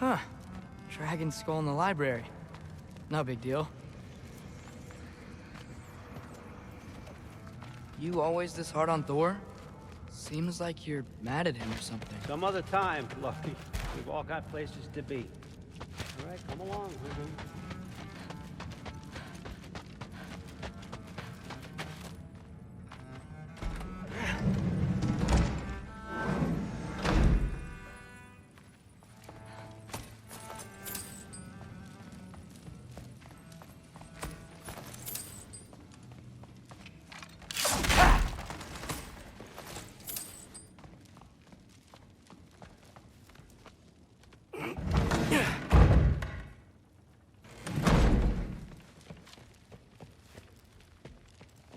Huh. Dragon skull in the library. No big deal. You always this hard on Thor? Seems like you're mad at him or something. Some other time, Lucky. We've all got places to be. All right, come along.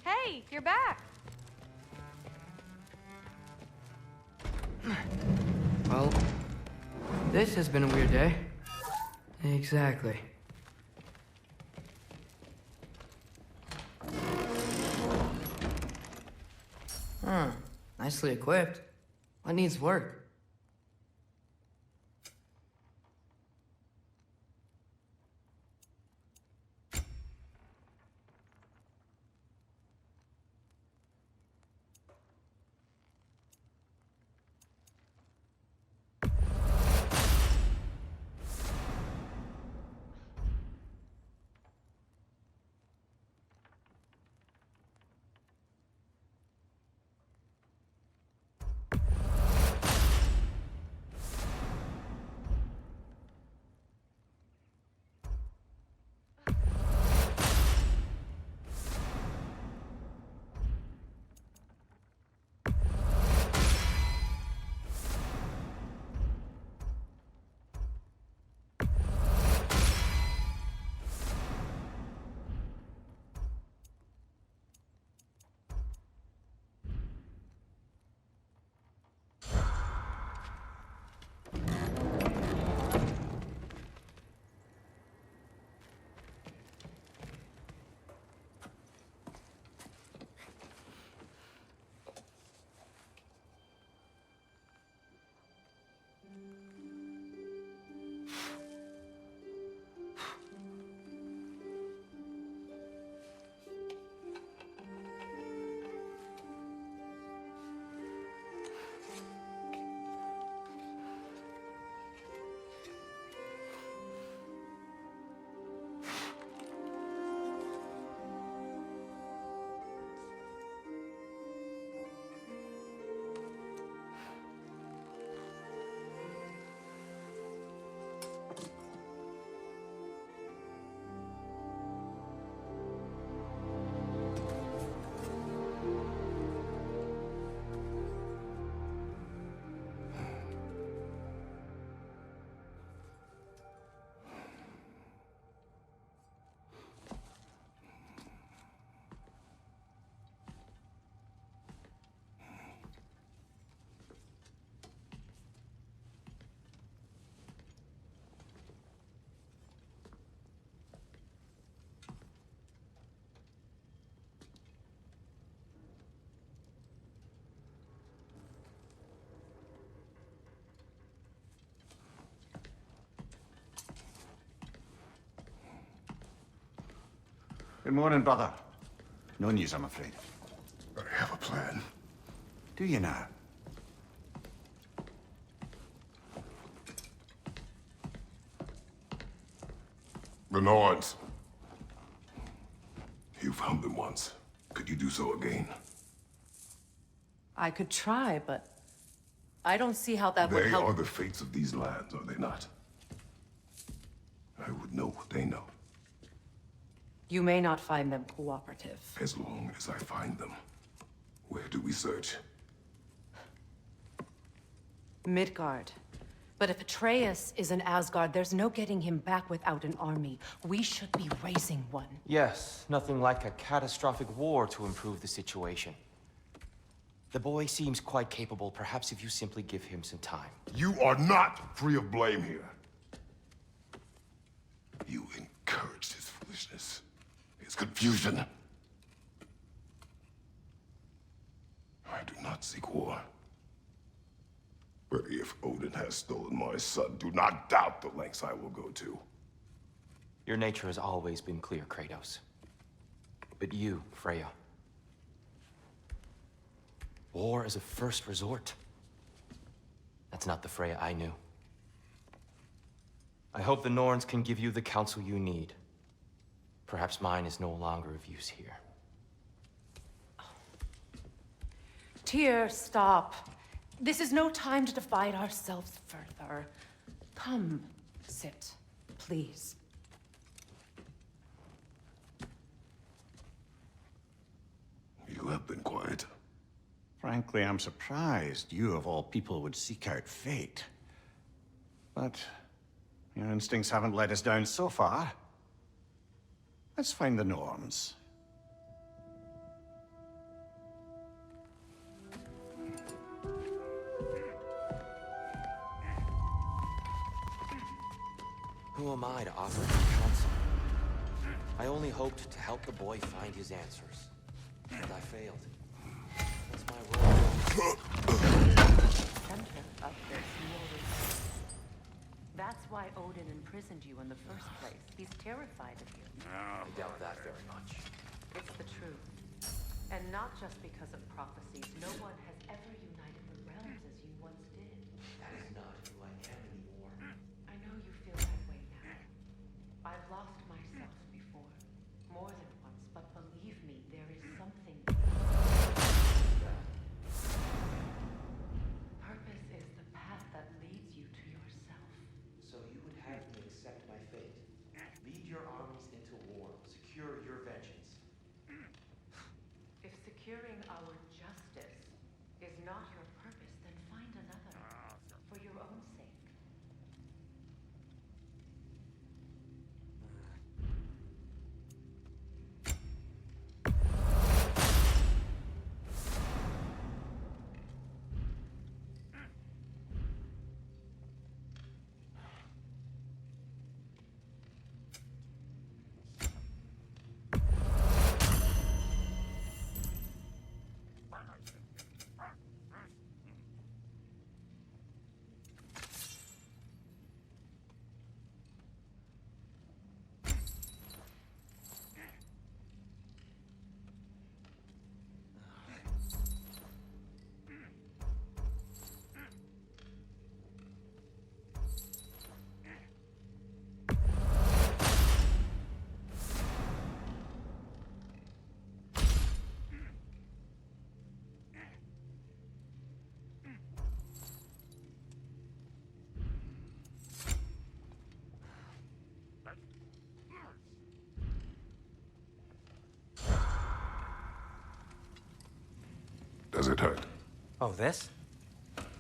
Hey, you're back. Well, this has been a weird day. Exactly. Huh. Nicely equipped. What needs work? Good morning, brother. No news, I'm afraid. I have a plan. Do you now? The Norns. You found them once. Could you do so again? I could try, but I don't see how that would They help. are the fates of these lands, are they not? I would know what they know. You may not find them cooperative. As long as I find them. Where do we search? Midgard. But if Atreus is in Asgard, there's no getting him back without an army. We should be raising one. Yes, nothing like a catastrophic war to improve the situation. The boy seems quite capable. Perhaps if you simply give him some time. You are not free of blame here. You encouraged his foolishness, his confusion. I do not seek war. But if Odin has stolen my son, do not doubt the lengths I will go to. Your nature has always been clear, Kratos. But you, Freya. War is a first resort. That's not the Freya I knew. I hope the Norns can give you the counsel you need. Perhaps mine is no longer of use here. Tyr, stop. This is no time to divide ourselves further. Come, sit, please. You have been quiet. Frankly, I'm surprised you of all people would seek out fate. But your instincts haven't let us down so far. Let's find the Norns. Who am I to offer him counsel? I only hoped to help the boy find his answers. And I failed. That's my role. Center of this world. That's why Odin imprisoned you in the first place. He's terrified of you. I doubt that very much. It's the truth. And not just because of prophecies. No one has ever united the realms as you once did. That is not who I am anymore. I know you feel that way now. I've lost myself before. More than once, but believe me, there is something. Purpose is the path that leads you to yourself. So you would have me accept my fate. Lead your armies into war. Secure your vengeance. If securing our justice is not your purpose, then find another. For your own sake. Does it hurt? Oh, this?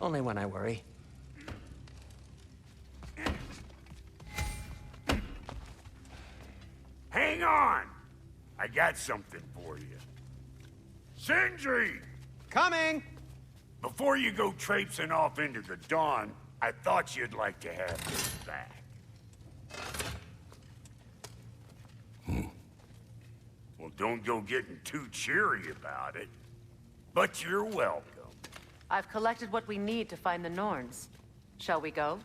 Only when I worry. Hang on! I got something for you. Sindri! Coming! Before you go traipsing off into the dawn, I thought you'd like to have this back. Well, don't go getting too cheery about it. But you're welcome. I've collected what we need to find the Norns. Shall we go?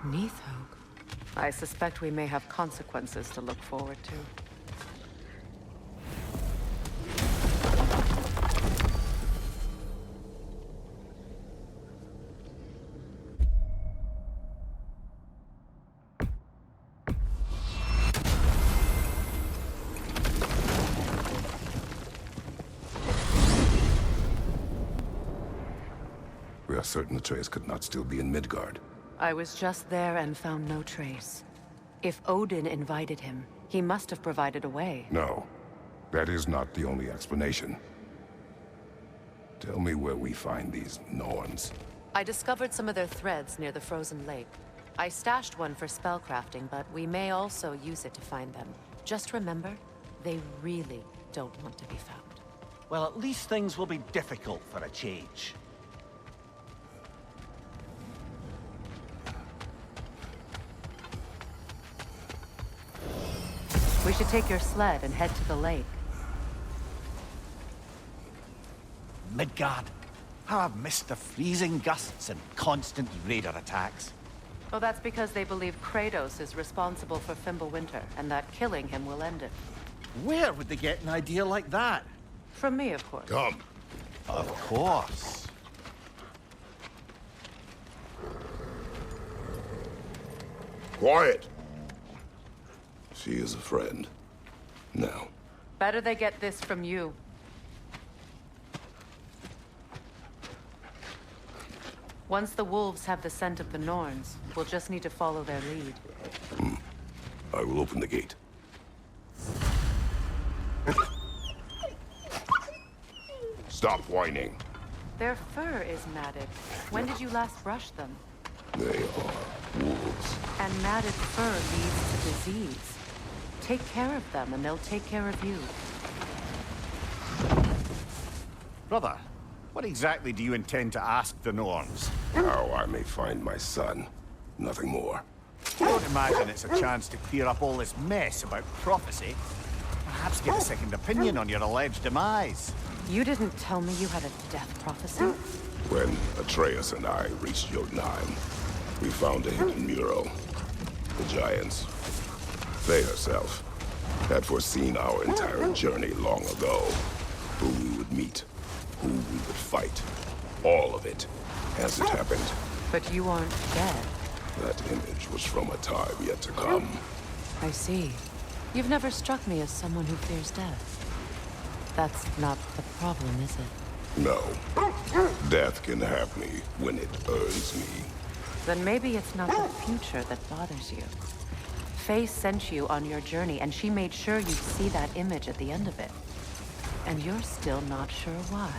Neathhogue. I suspect we may have consequences to look forward to. We are certain the trace could not still be in Midgard. I was just there and found no trace. If Odin invited him, he must have provided a way. No, that is not the only explanation. Tell me where we find these Norns. I discovered some of their threads near the frozen lake. I stashed one for spellcrafting, but we may also use it to find them. Just remember, they really don't want to be found. Well, at least things will be difficult for a change. We should take your sled and head to the lake. Midgard. How I've missed the freezing gusts and constant raider attacks. Well, that's because they believe Kratos is responsible for Fimbulwinter, and that killing him will end it. Where would they get an idea like that? From me, of course. Come. Of course. Quiet! She is a friend. Now. Better they get this from you. Once the wolves have the scent of the Norns, we'll just need to follow their lead. I will open the gate. Stop whining. Their fur is matted. When did you last brush them? They are wolves. And matted fur leads to disease. Take care of them, and they'll take care of you. Brother, what exactly do you intend to ask the Norns? How I may find my son. Nothing more. I don't imagine it's a chance to clear up all this mess about prophecy. Perhaps get a second opinion on your alleged demise. You didn't tell me you had a death prophecy? When Atreus and I reached Jotunheim, we found a hidden mural. The Giants, they herself, had foreseen our entire journey long ago. Who we would meet, who we would fight. All of it, as it happened. But you aren't dead. That image was from a time yet to come. I see. You've never struck me as someone who fears death. That's not the problem, is it? No. Death can have me when it earns me. Then maybe it's not the future that bothers you. Faye sent you on your journey, and she made sure you'd see that image at the end of it. And you're still not sure why.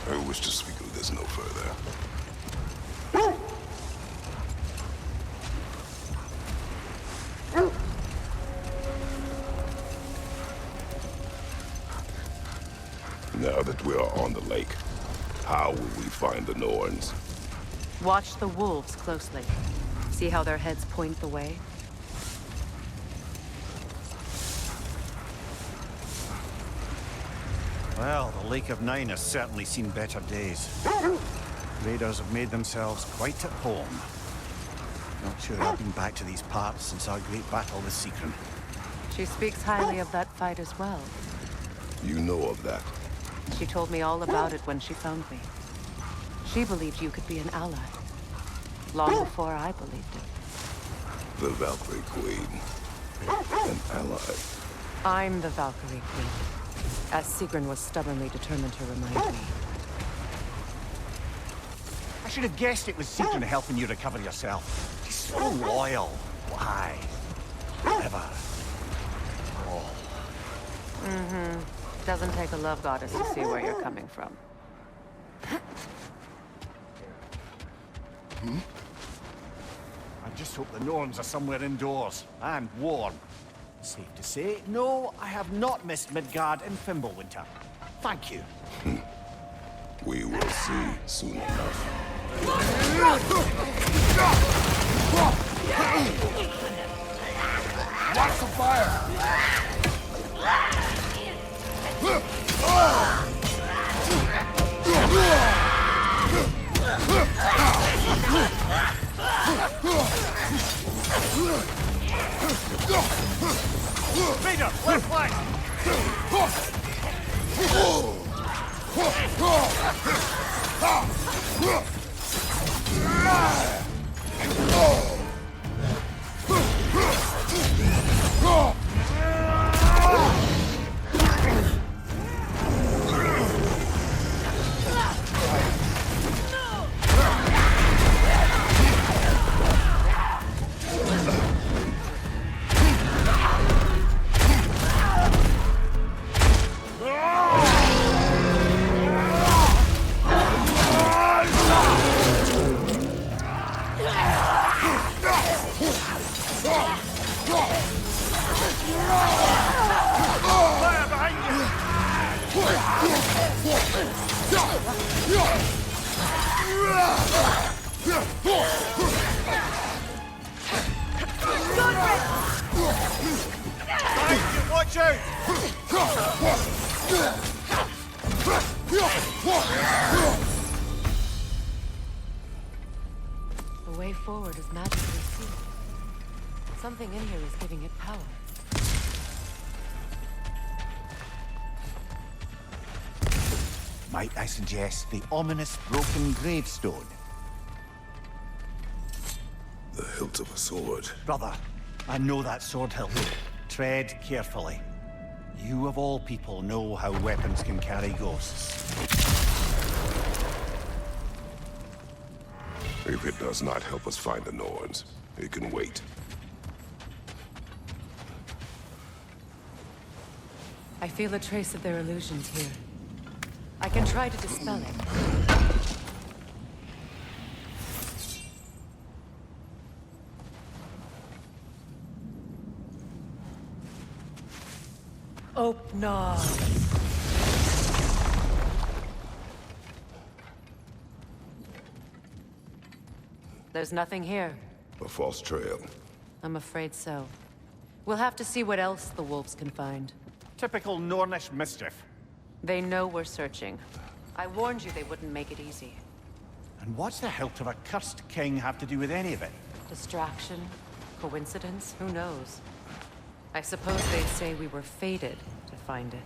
I wish to speak of this no further. Now that we are on the lake, how will we find the Norns? Watch the wolves closely. See how their heads point the way? Well, the Lake of Nine has certainly seen better days. Raiders have made themselves quite at home. Not sure I've been back to these parts since our great battle with Seekron. She speaks highly of that fight as well. You know of that. She told me all about it when she found me. She believed you could be an ally. Long before I believed it. The Valkyrie Queen. An ally. I'm the Valkyrie Queen, as Sigrun was stubbornly determined to remind me. I should have guessed it was Seekron helping you recover yourself. He's so loyal. Why? Never. Oh. Doesn't take a love goddess to see where you're coming from. I just hope the Norns are somewhere indoors and warm. Safe to say, no, I have not missed Midgard in Fimbulwinter. Thank you. We will see soon enough. Watch the fire! Raider, left flank! Watch out! The way forward is magically sealed. Something in here is giving it power. Might I suggest the ominous broken gravestone? The hilt of a sword. Brother, I know that sword hilt. Tread carefully. You of all people know how weapons can carry ghosts. If it does not help us find the Norns, it can wait. I feel a trace of their illusions here. I can try to dispel it. Open. There's nothing here. A false trail. I'm afraid so. We'll have to see what else the wolves can find. Typical Nornish mischief. They know we're searching. I warned you they wouldn't make it easy. And what's the hilt of a cursed king have to do with any of it? Distraction? Coincidence? Who knows? I suppose they'd say we were fated to find it.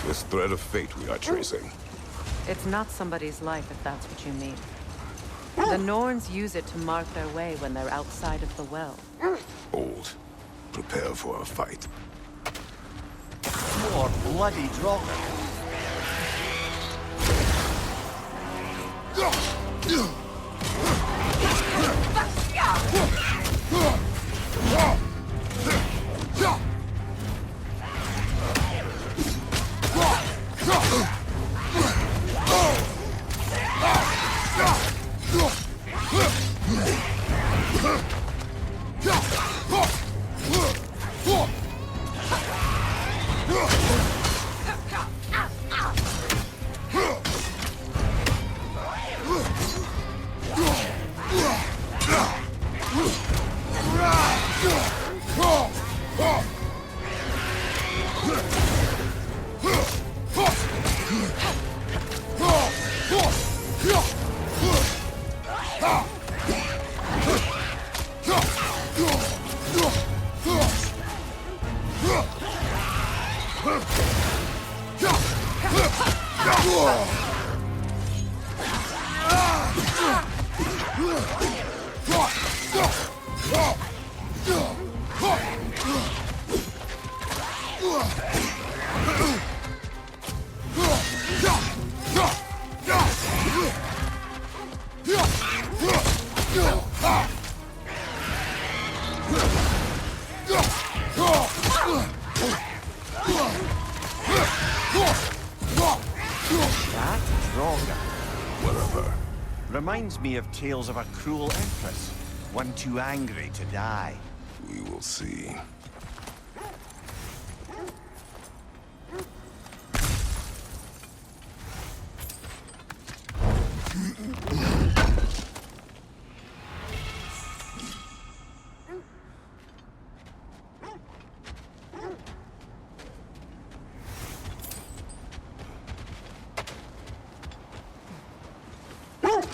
This thread of fate we are tracing. It's not somebody's life, if that's what you mean. The Norns use it to mark their way when they're outside of the well. Old. Prepare for a fight. More bloody drama. That Droga. Wherever. Reminds me of tales of a cruel empress. One too angry to die. We will see.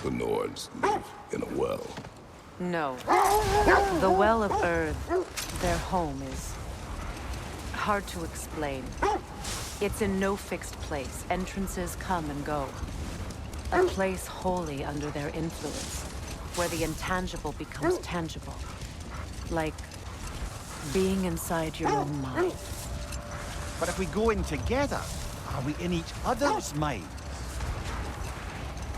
The Nords live in a well. No. The Well of Earth, their home, is hard to explain. It's in no fixed place. Entrances come and go. A place wholly under their influence, where the intangible becomes tangible. Like being inside your own mind. But if we go in together, are we in each other's minds?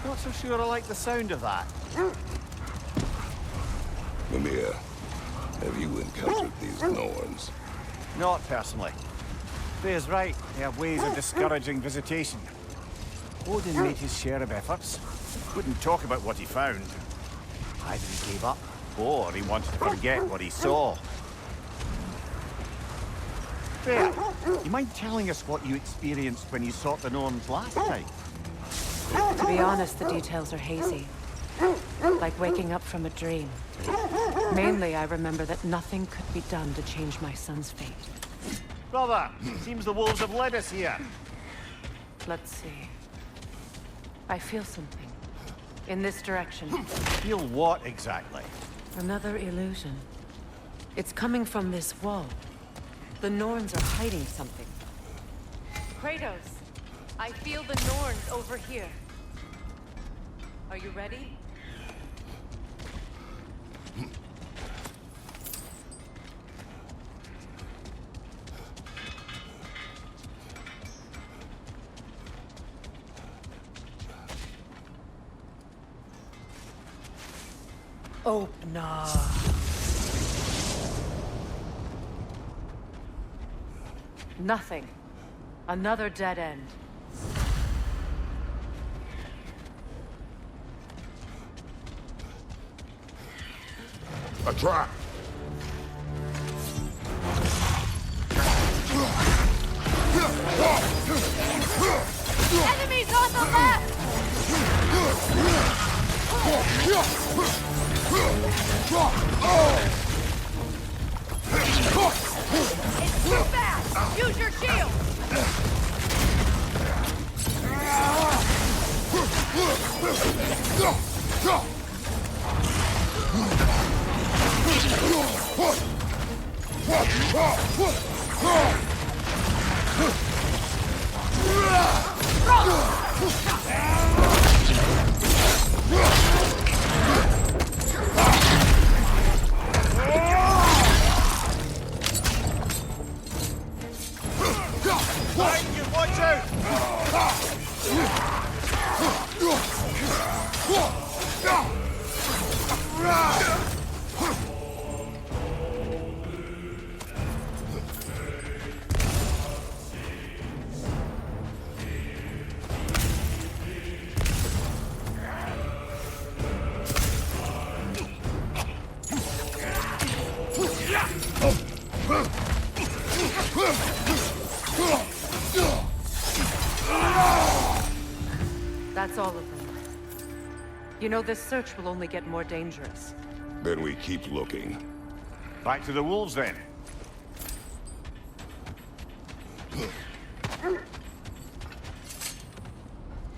Not so sure I like the sound of that. Mimir, have you encountered these Norns? Not personally. Freya's right. They have ways of discouraging visitation. Odin made his share of efforts. Wouldn't talk about what he found. Either he gave up, or he wanted to forget what he saw. Freya, you mind telling us what you experienced when you sought the Norns last time? To be honest, the details are hazy. Like waking up from a dream. Mainly, I remember that nothing could be done to change my son's fate. Brother, seems the wolves have led us here. Let's see. I feel something. In this direction. Feel what exactly? Another illusion. It's coming from this wall. The Norns are hiding something. Kratos, I feel the Norns over here. Are you ready? Open up. Nothing. Another dead end. A trap! Enemies on the left! It's too fast! Use your shield! Watch out! That's all of them. You know, this search will only get more dangerous. Then we keep looking. Back to the wolves then.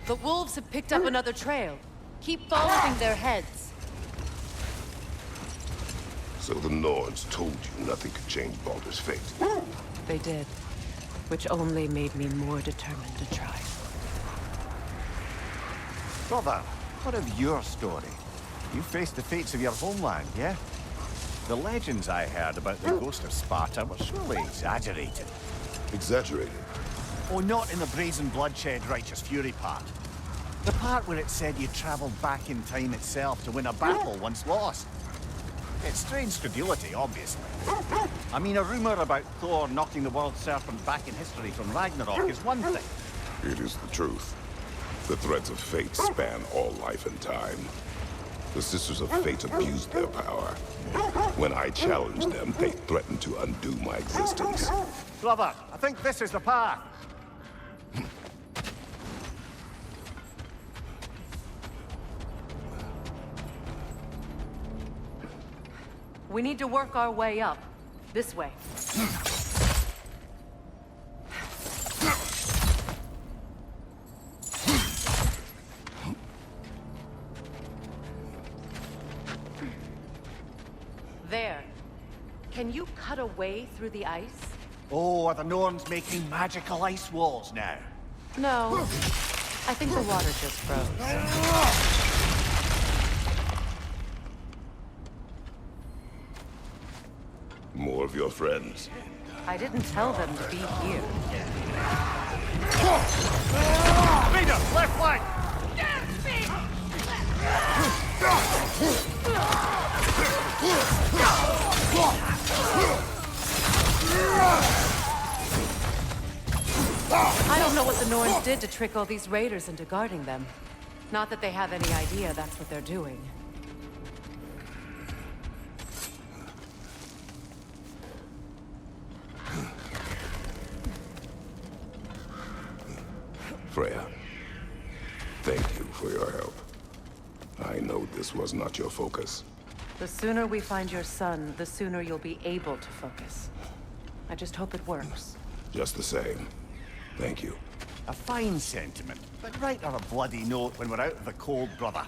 The wolves have picked up another trail. Keep following their heads. So the Nords told you nothing could change Baldur's fate. They did. Which only made me more determined to try. Brother, what of your story? You faced the fates of your homeland, yeah? The legends I heard about the ghost of Sparta were surely exaggerated. Exaggerated? Oh, not in the brazen bloodshed righteous fury part. The part where it said you traveled back in time itself to win a battle once lost. It's strange credulity, obviously. I mean, a rumor about Thor knocking the world serpent back in history from Ragnarok is one thing. It is the truth. The threads of fate span all life and time. The Sisters of Fate abused their power. When I challenged them, they threatened to undo my existence. Brother, I think this is the path. We need to work our way up. This way. Can you cut a way through the ice? Oh, are the Norns making magical ice walls now? No. I think the water just froze. More of your friends. I didn't tell them to be here. Leader, left flank! I don't know what the Norns did to trick all these raiders into guarding them. Not that they have any idea that's what they're doing. Freya, thank you for your help. I know this was not your focus. The sooner we find your son, the sooner you'll be able to focus. I just hope it works. Just the same, thank you. A fine sentiment, but write her a bloody note when we're out of the cold, brother.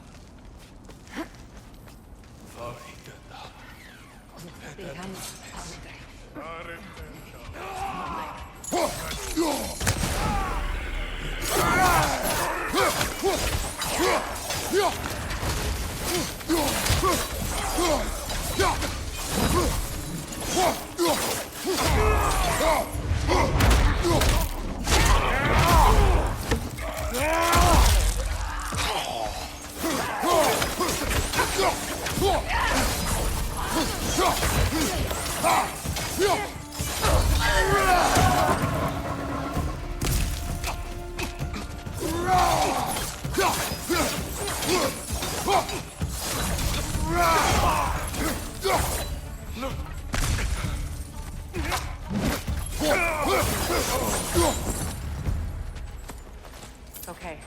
Okay,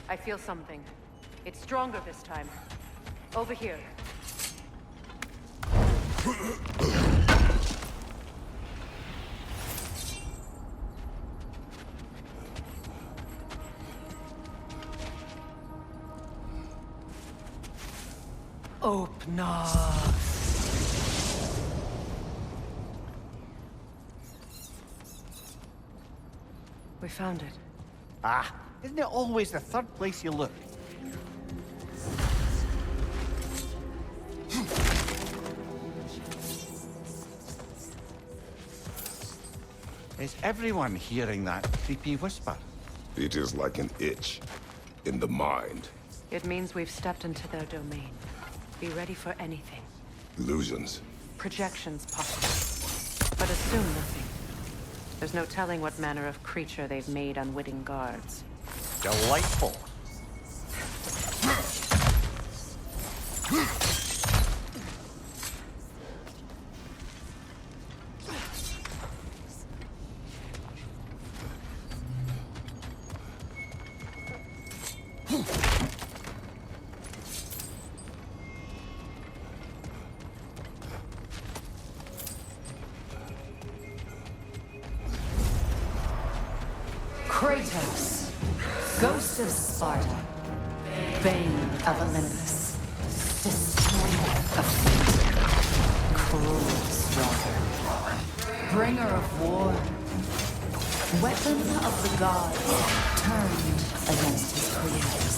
I feel something. It's stronger this time. Over here. Open up. We found it. Ah, isn't it always the third place you look? Is everyone hearing that creepy whisper? It is like an itch in the mind. It means we've stepped into their domain. Be ready for anything. Illusions. Projections possible. But assume nothing. There's no telling what manner of creature they've made unwitting guards. Delightful. Kratos, Ghost of Sparta, Bane of Olympus, Destroyer of Fate, Cruel Slaughter, Bringer of War, Weapon of the Gods, turned against his creators.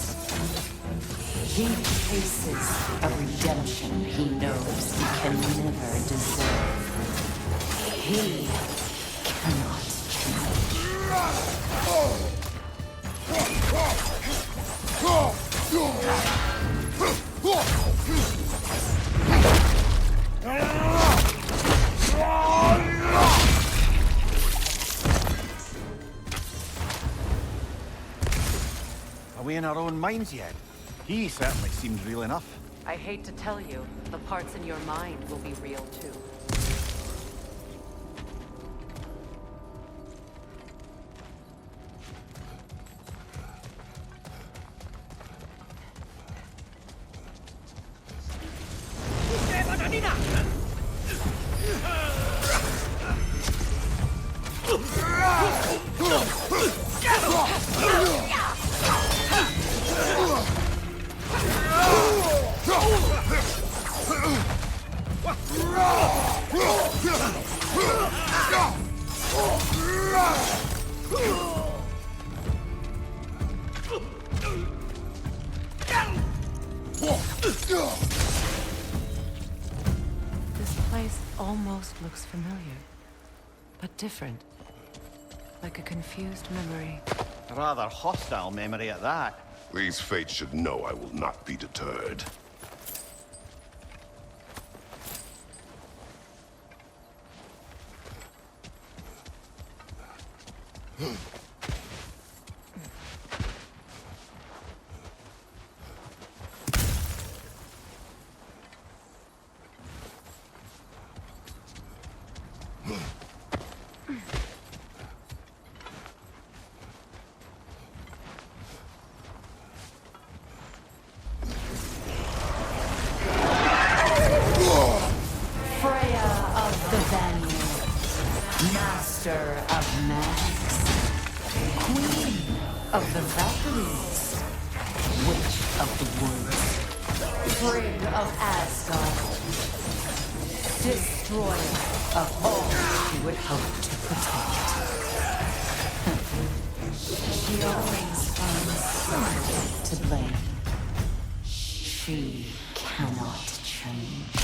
He faces a redemption he knows he can never deserve. He cannot change. Are we in our own minds yet? He certainly seems real enough. I hate to tell you, the parts in your mind will be real too. What? almost looks familiar, but different. Like a confused memory. A rather hostile memory at that. These fates should know I will not be deterred. Master of Masks, Queen of the Valkyries, Witch of the Woods, Frigg of Asgard, Destroyer of all she would hope to protect. She always finds someone to blame. She cannot change.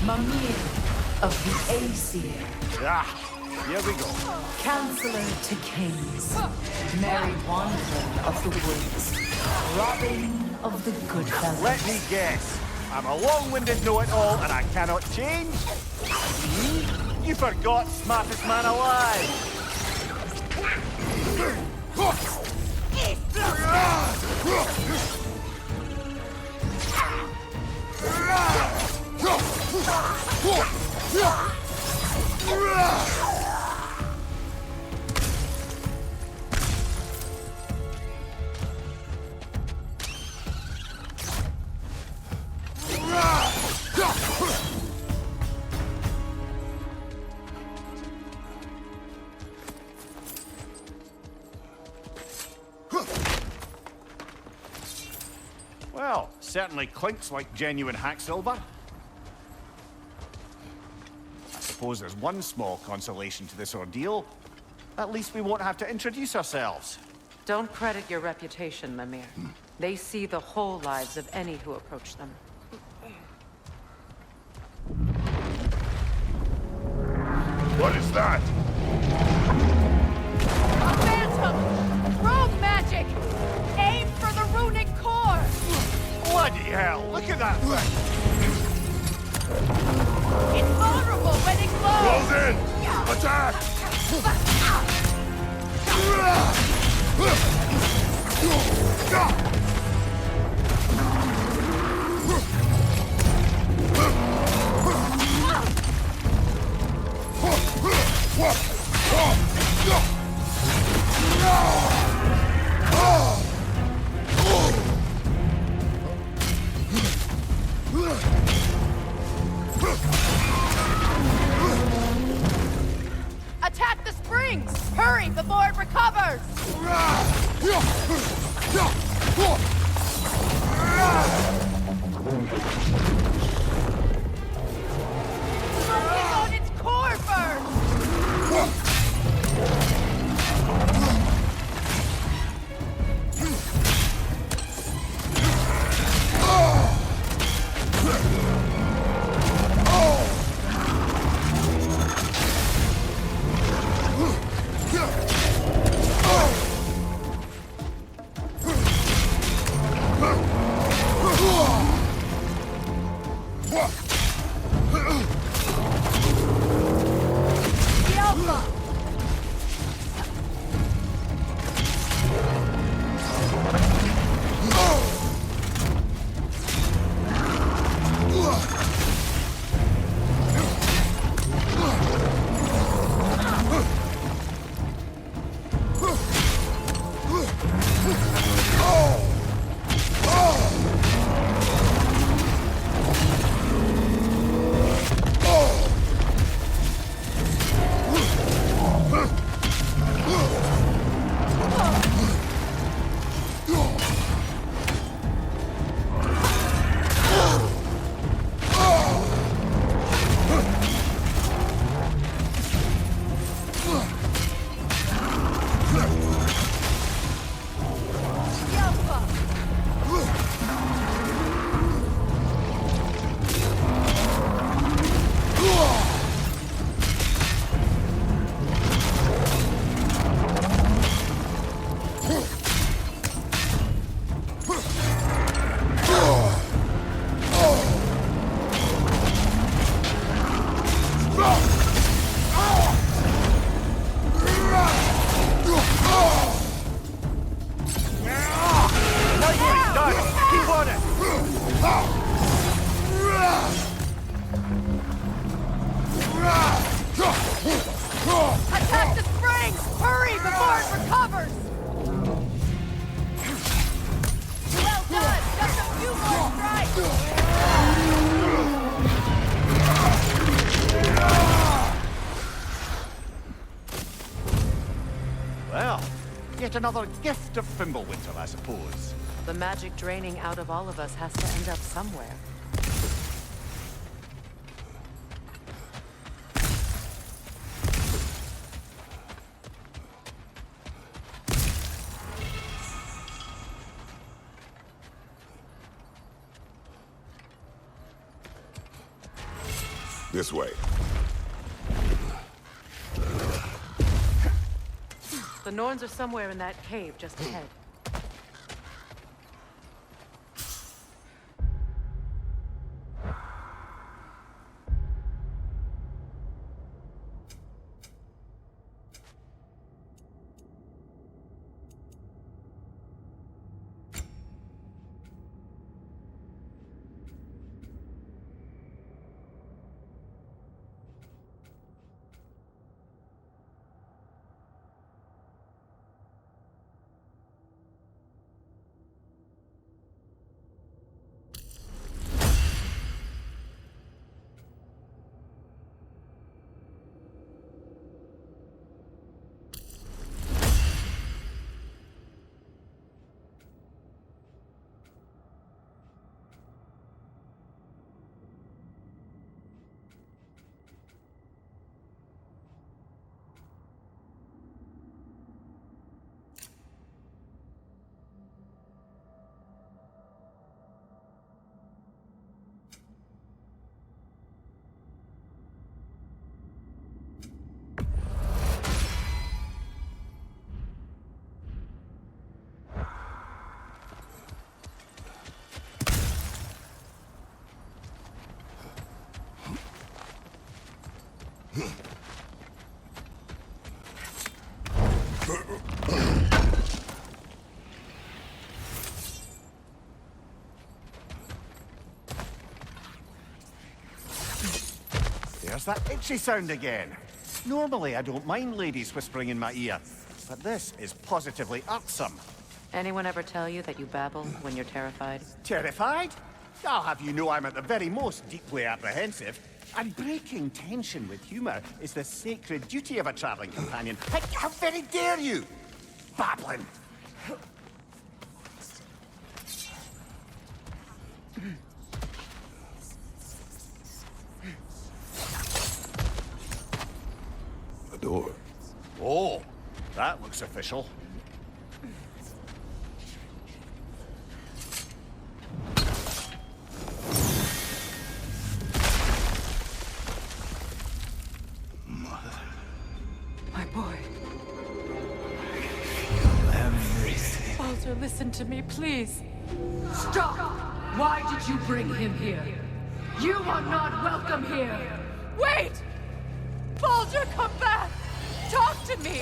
Mimir of the Aesir. Ah, here we go. Counselor to kings, Merry Wanderer of the woods, Robin of the good fellows. Let me guess. I'm a long-winded know-it-all and I cannot change? You forgot smartest man alive. Well, certainly clinks like genuine hack silver. I suppose there's one small consolation to this ordeal. At least we won't have to introduce ourselves. Don't credit your reputation, Mimir. They see the whole lives of any who approach them. What is that? A phantom! Rogue magic! Aim for the runic core! Bloody hell, look at that thing! It's vulnerable when it glows! Close in! Attack! Attack the springs! Hurry before it recovers! Focus on its core first! Yet another gift of Fimbulwinter, I suppose. The magic draining out of all of us has to end up somewhere. This way. The Norns are somewhere in that cave just ahead. There's that itchy sound again. Normally, I don't mind ladies whispering in my ear, but this is positively irksome. Anyone ever tell you that you babble when you're terrified? Terrified? I'll have you know I'm at the very most deeply apprehensive. And breaking tension with humor is the sacred duty of a traveling companion. How very dare you! Babbling! A door. Oh, that looks official. My boy. Everything. Baldur, listen to me, please. Stop! Why did you bring him here? You are not welcome here! Wait! Baldur, come back! Talk to me!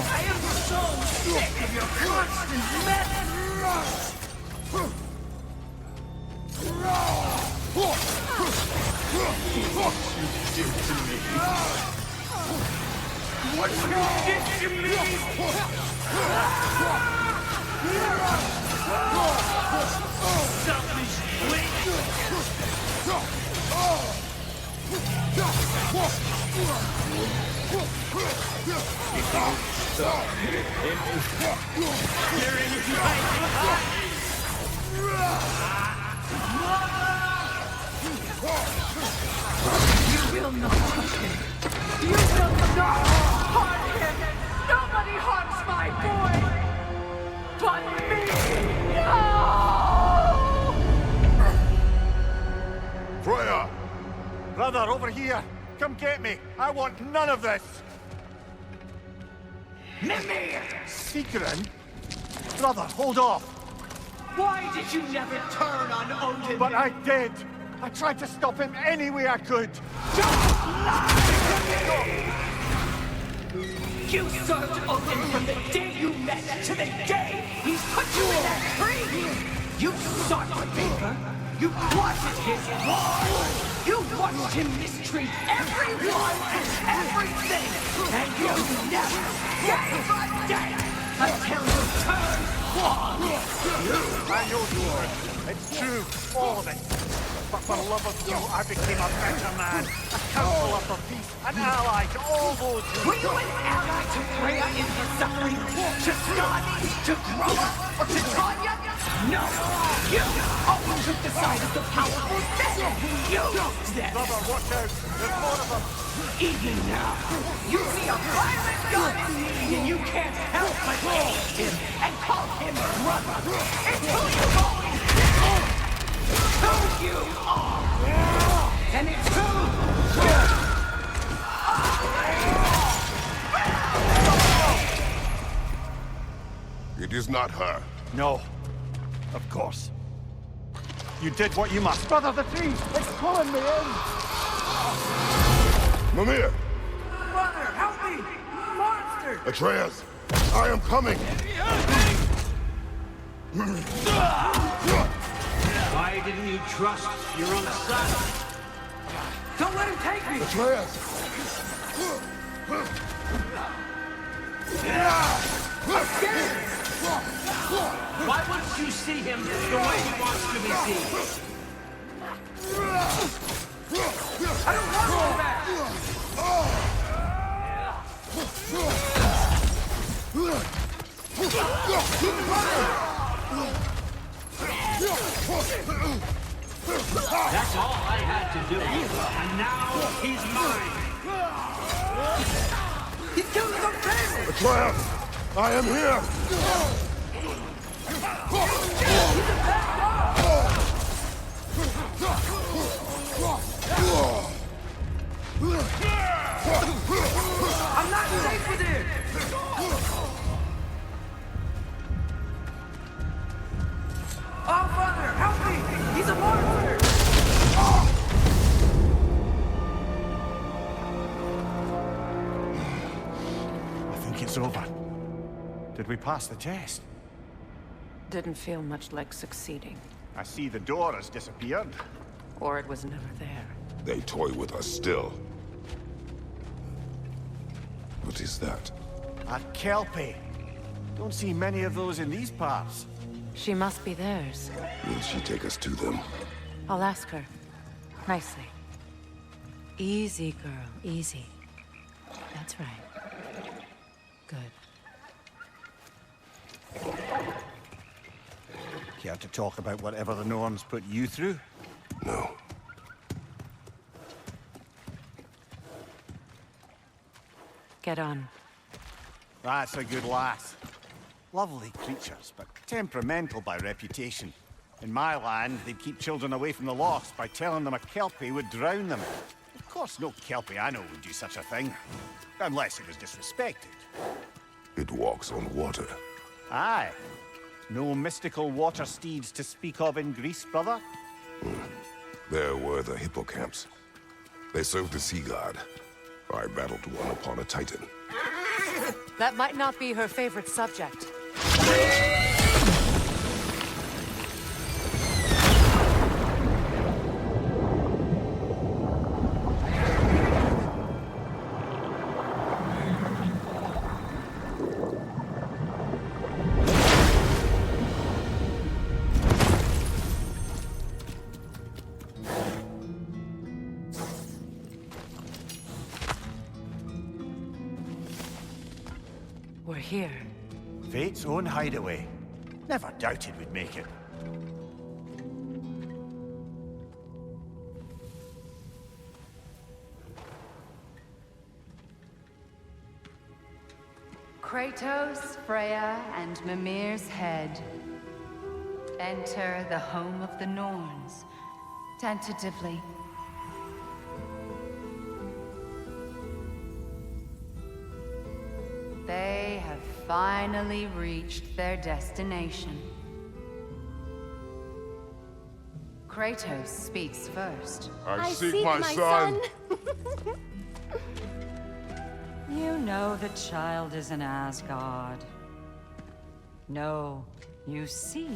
I am so sick of your constant mess! What you did to me! Selfish witch! You will not touch him! You will not harm him! Nobody harms my boy! But me! No! Freya! Brother, over here! Come get me! I want none of this! Mimir! Secret? Brother, hold off! Why did you never turn on Odin? But I did! I tried to stop him any way I could! You served Odin from the day you met to the day he put you in that tree! You sought for favor! You plotted his war! You watched him mistreat everyone and everything! And you never gave a damn until you turned on! I know you are. It's true, all of it. But for love of you, I became a better man. A counselor for peace, an ally to all those who... Were you an ally to Freya in her suffering? To Skadi? To Groma? Or to Tanya? No! You always took the side of the powerful then! You then! Brother, watch out. There's more of them. Even now, you see a violent god in me, and you can't help but hate him and call him brother. It's who you've always been. Who you are. And it's who you are. It is not her. No. Of course. You did what you must. Brother, the tree! It's pulling me in! Mimir! Brother, help me! Monster! Atreus! I am coming! Why didn't you trust your own son? Don't let him take me! Atreus! Why wouldn't you see him the way he wants to be seen? I don't want to go back! That's all I had to do. And now he's mine. He killed his own family! Atreus! I am here! I'm not safe with him! Oh, Father, help me! He's a monster! I think it's over. Did we pass the test? Didn't feel much like succeeding. I see the door has disappeared. Or it was never there. They toy with us still. What is that? A Kelpie. Don't see many of those in these parts. She must be theirs. Will she take us to them? I'll ask her. Nicely. Easy, girl. Easy. That's right. Good. Care to talk about whatever the Norns put you through? No. Get on. That's a good lass. Lovely creatures, but temperamental by reputation. In my land, they'd keep children away from the lost by telling them a Kelpie would drown them. Of course, no Kelpie I know would do such a thing. Unless it was disrespected. It walks on water. Aye. No mystical water steeds to speak of in Greece, brother? There were the hippocamps. They served the sea god. I battled one upon a titan. That might not be her favorite subject. We're here. Fate's own hideaway. Never doubted we'd make it. Kratos, Freya, and Mimir's head. Enter the home of the Norns. Tentatively. They have finally reached their destination. Kratos speaks first. I seek my son! You know the child is an Asgard. No, you seek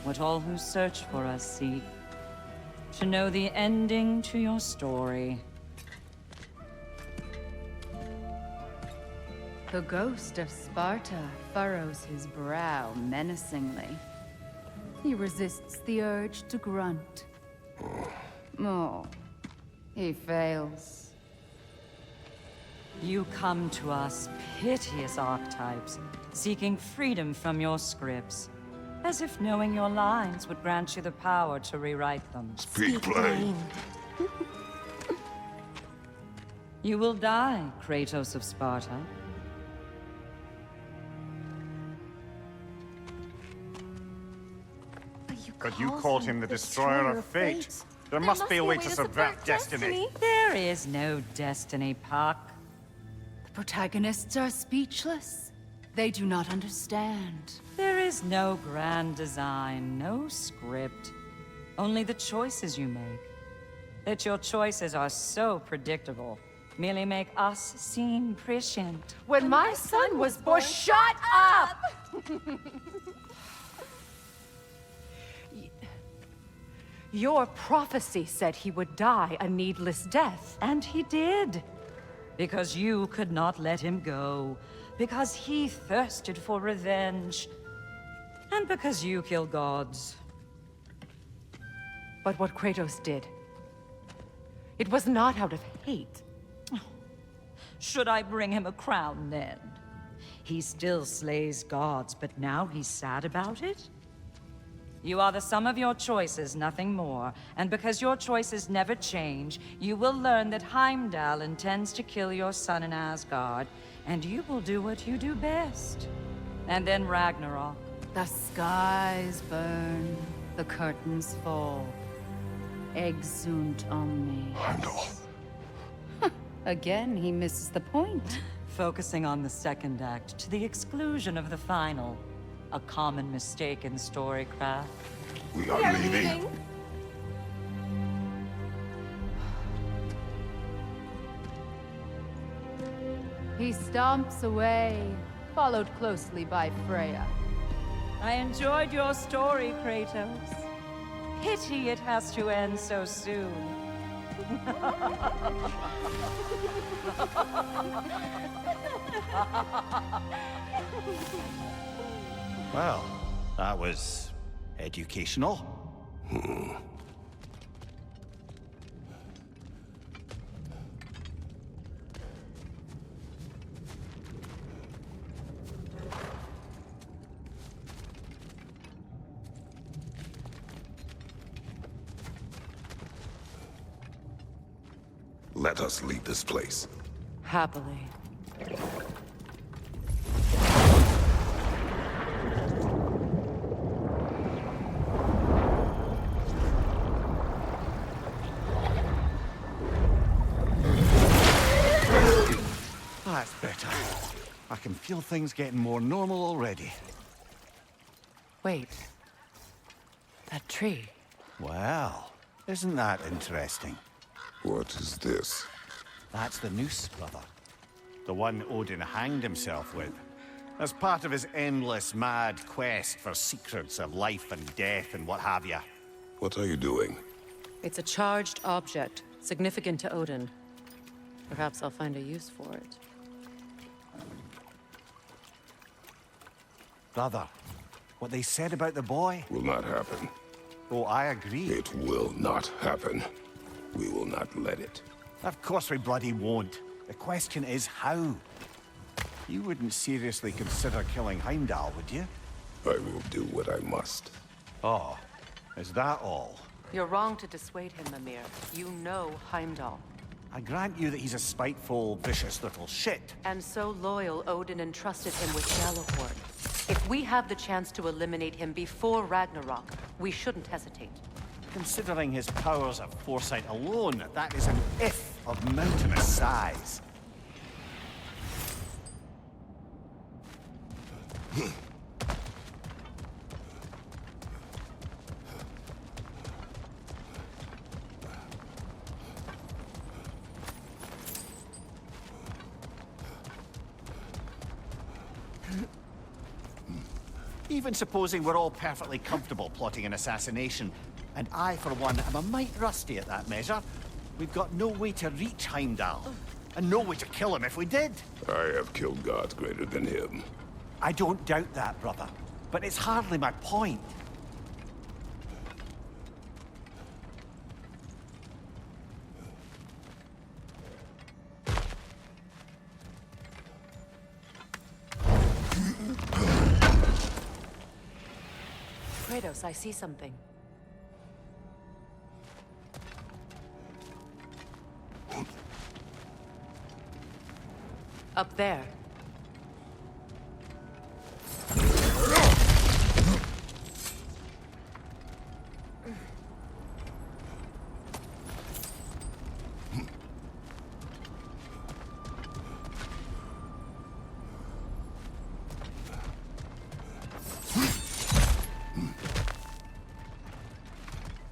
what all who search for us seek. To know the ending to your story. The ghost of Sparta furrows his brow menacingly. He resists the urge to grunt. Oh, he fails. You come to us, piteous archetypes, seeking freedom from your scripts. As if knowing your lines would grant you the power to rewrite them. Speak plain. You will die, Kratos of Sparta. But you called him the Destroyer of Fate. There must be a way to subvert destiny. There is no destiny, Puck. The protagonists are speechless. They do not understand. There is no grand design, no script. Only the choices you make. That your choices are so predictable merely make us seem prescient. When my son was born, shut up! Your prophecy said he would die a needless death. And he did. Because you could not let him go. Because he thirsted for revenge. And because you kill gods. But what Kratos did, it was not out of hate. Should I bring him a crown then? He still slays gods, but now he's sad about it? You are the sum of your choices, nothing more. And because your choices never change, you will learn that Heimdall intends to kill your son in Asgard, and you will do what you do best. And then Ragnarok. The skies burn, the curtains fall. Exunt omnes. Heimdall. Again, he misses the point. Focusing on the second act to the exclusion of the final. A common mistake in storycraft. We are leaving. He stomps away, followed closely by Freya. I enjoyed your story, Kratos. Pity it has to end so soon. Well, that was educational. Let us leave this place. Happily. That's better. I can feel things getting more normal already. Wait. That tree. Well, isn't that interesting? What is this? That's the noose, brother. The one Odin hanged himself with. As part of his endless, mad quest for secrets of life and death and what have you. What are you doing? It's a charged object, significant to Odin. Perhaps I'll find a use for it. Brother, what they said about the boy? Will not happen. Oh, I agree. It will not happen. We will not let it. Of course we bloody won't. The question is how? You wouldn't seriously consider killing Heimdall, would you? I will do what I must. Oh, is that all? You're wrong to dissuade him, Mimir. You know Heimdall. I grant you that he's a spiteful, vicious little shit. And so loyal, Odin entrusted him with Gjallarhorn. If we have the chance to eliminate him before Ragnarok, we shouldn't hesitate. Considering his powers of foresight alone, that is an if of mountainous size. Even supposing we're all perfectly comfortable plotting an assassination, and I, for one, am a mite rusty at that measure, we've got no way to reach Heimdall, and no way to kill him if we did. I have killed gods greater than him. I don't doubt that, brother, but it's hardly my point. Kratos, I see something. Up there.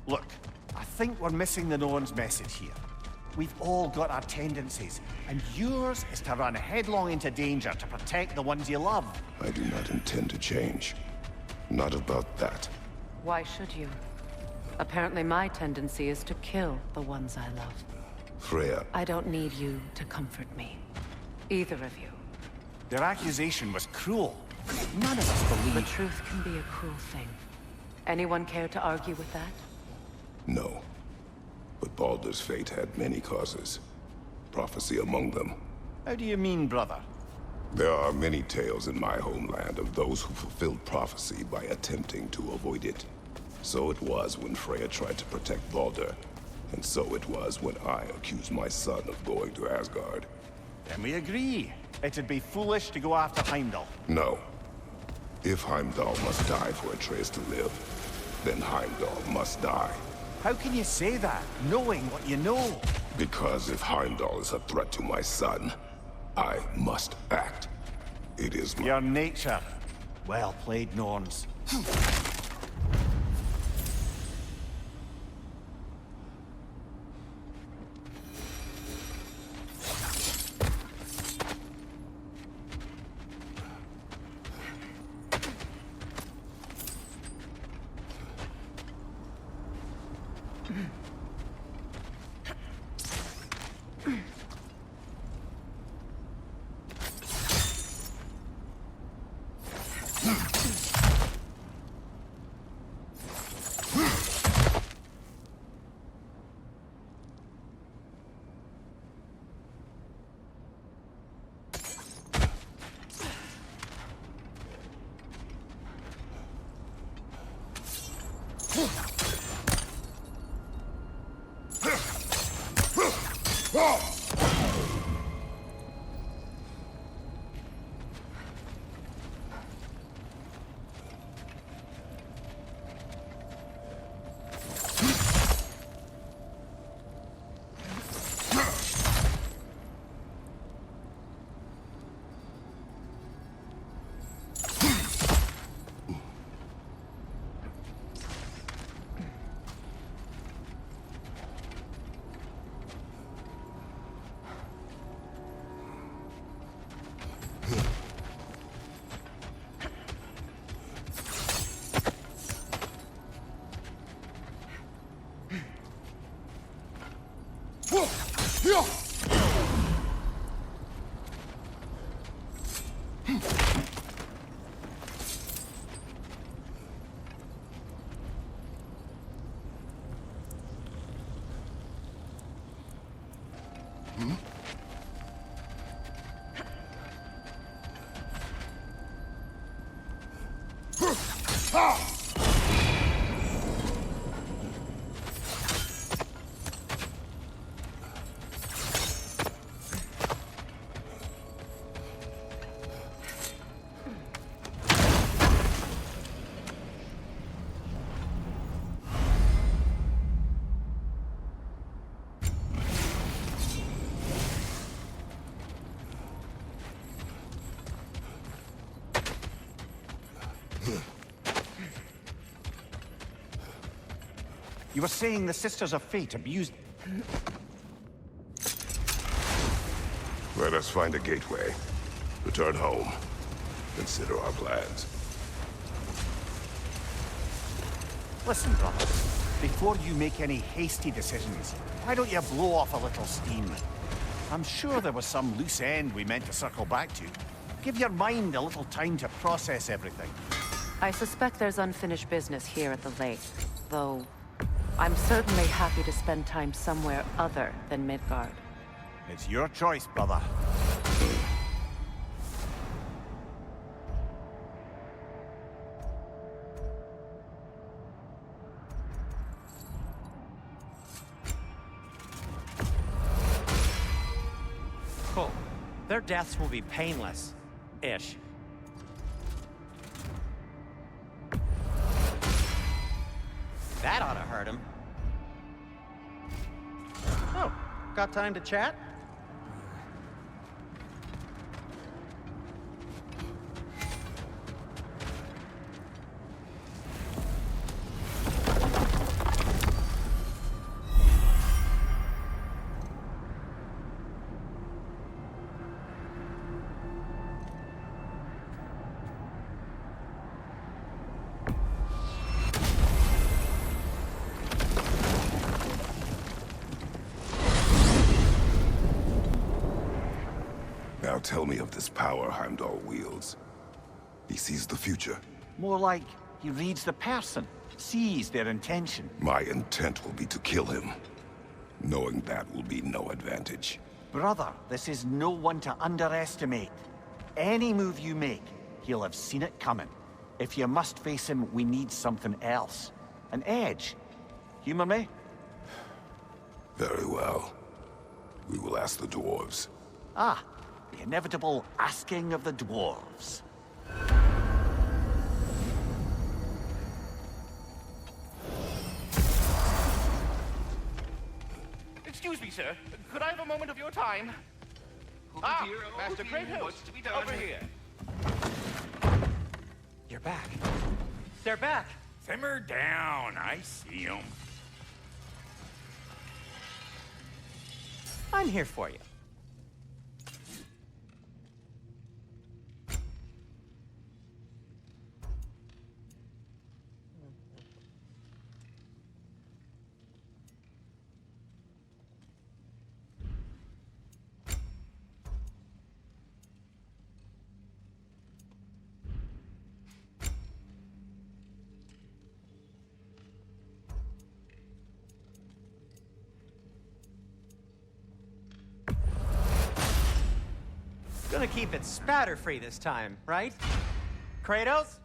Look, I think we're missing the Norn's message here. We've all got our tendencies, and yours is to run headlong into danger to protect the ones you love. I do not intend to change. Not about that. Why should you? Apparently my tendency is to kill the ones I love. Freya, I don't need you to comfort me. Either of you. Their accusation was cruel. None of us believe. The truth can be a cruel thing. Anyone care to argue with that? no. But Baldur's fate had many causes. Prophecy among them. How do you mean, brother? There are many tales in my homeland of those who fulfilled prophecy by attempting to avoid it. So it was when Freya tried to protect Baldur. And so it was when I accused my son of going to Asgard. Then we agree. It'd be foolish to go after Heimdall. No. If Heimdall must die for Atreus to live, then Heimdall must die. How can you say that, knowing what you know? Because if Heimdall is a threat to my son, I must act. It is my... Your nature. Well played, Norns. You were saying the Sisters of Fate abused... Let us find a gateway. Return home. Consider our plans. Listen, brother. Before you make any hasty decisions, why don't you blow off a little steam? I'm sure there was some loose end we meant to circle back to. Give your mind a little time to process everything. I suspect there's unfinished business here at the lake, though I'm certainly happy to spend time somewhere other than Midgard. It's your choice, brother. their deaths will be painless. Ish. That ought to hurt him. Oh, got time to chat? Now tell me of this power Heimdall wields. He sees the future. More like he reads the person, sees their intention. My intent will be to kill him. Knowing that will be no advantage. Brother, this is no one to underestimate. Any move you make, he'll have seen it coming. If you must face him, we need something else. An edge. Humor me? Very well. We will ask the dwarves. Ah, the inevitable asking of the dwarves. Excuse me, sir. Could I have a moment of your time? Master Kratos, what's to be done? Over here. You're back. They're back. Simmer down. I see them. I'm here for you. Gonna keep it spatter-free this time, right? Kratos?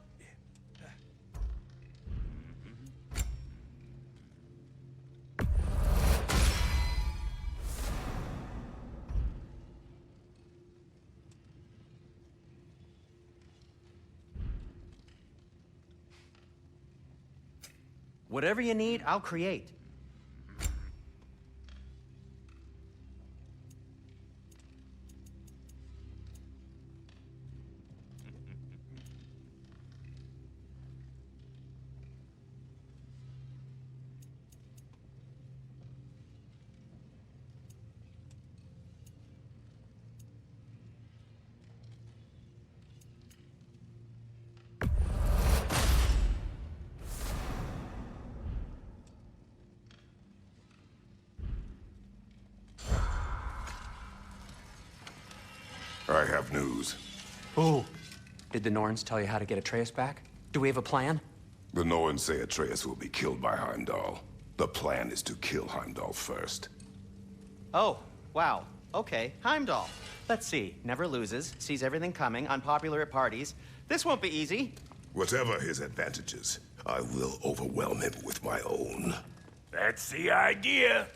Whatever you need, I'll create. I have news. Oh. Did the Norns tell you how to get Atreus back? Do we have a plan? The Norns say Atreus will be killed by Heimdall. The plan is to kill Heimdall first. Oh, wow. Okay, Heimdall. Let's see. Never loses, sees everything coming, unpopular at parties. This won't be easy. Whatever his advantages, I will overwhelm him with my own. That's the idea.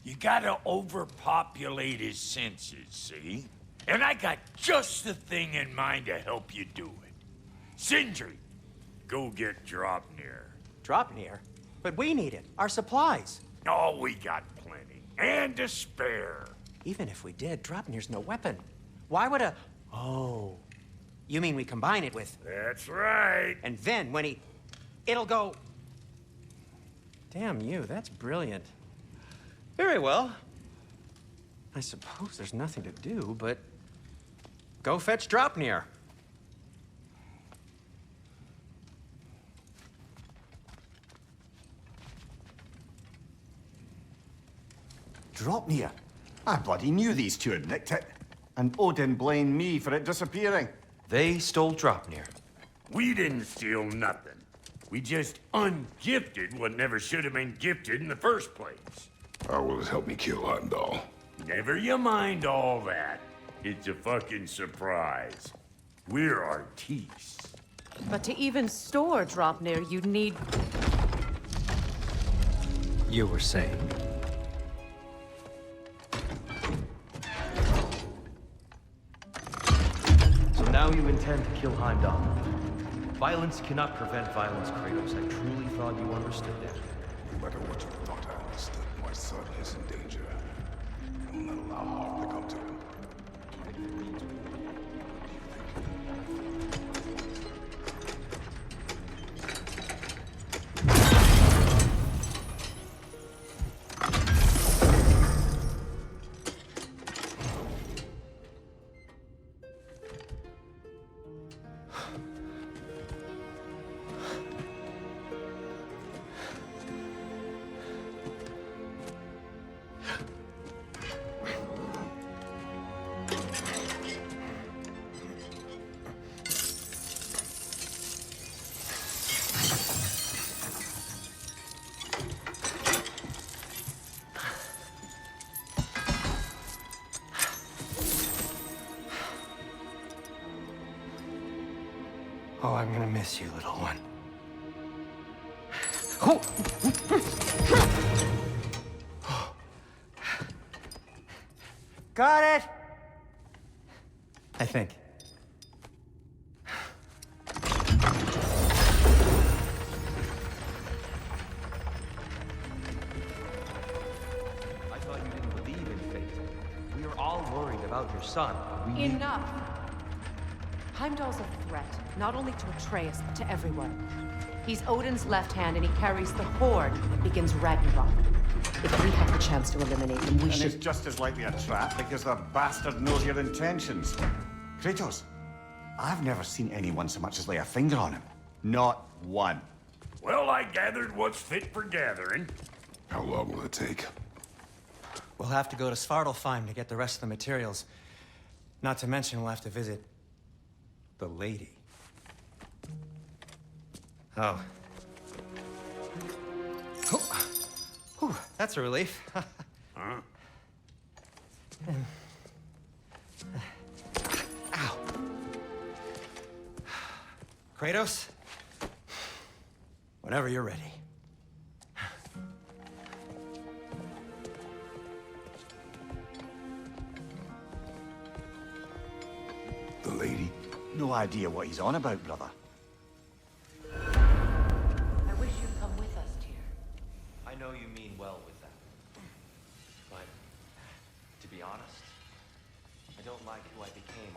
You gotta overpopulate his senses, see? And I got just the thing in mind to help you do it. Sindri, go get Draupnir. Draupnir? But we need it. Our supplies. Oh, we got plenty. And to spare. Even if we did, Draupnir's no weapon. Why would a... Oh. You mean we combine it with... That's right. And then when he... It'll go... Damn you, that's brilliant. Very well. I suppose there's nothing to do, but... Go fetch Draupnir. Draupnir? I bloody knew these two had nicked it. And Odin blamed me for it disappearing. They stole Draupnir. We didn't steal nothing. We just ungifted what never should have been gifted in the first place. How will it help me kill Heimdall? Never you mind all that. It's a fucking surprise. We're artistes. But to even store Draupnir, you'd need... You were saying? now you intend to kill Heimdall. Violence cannot prevent violence, Kratos. I truly thought you understood that. No matter what you thought I understood, my son is in danger. I will not allow harm to come to him. Oh, I'm gonna miss you, little one. Got it! I think. I thought you didn't believe in fate. We are all worried about your son. We Enough! Heimdall's a threat, not only to Atreus, but to everyone. He's Odin's left hand, and he carries the horde that begins Ragnarok. If we have the chance to eliminate him, we And should... it's just as likely a trap because the bastard knows your intentions. Kratos, I've never seen anyone so much as lay a finger on him. Not one. Well, I gathered what's fit for gathering. How long will it take? We'll have to go to Svartalfheim to get the rest of the materials. Not to mention we'll have to visit the lady. Oh. Whew, that's a relief. Huh? Ow. Kratos? Whenever you're ready. The lady? No idea what he's on about, brother. I wish you'd come with us, dear. I know you mean well with that. But, to be honest, I don't like who I became on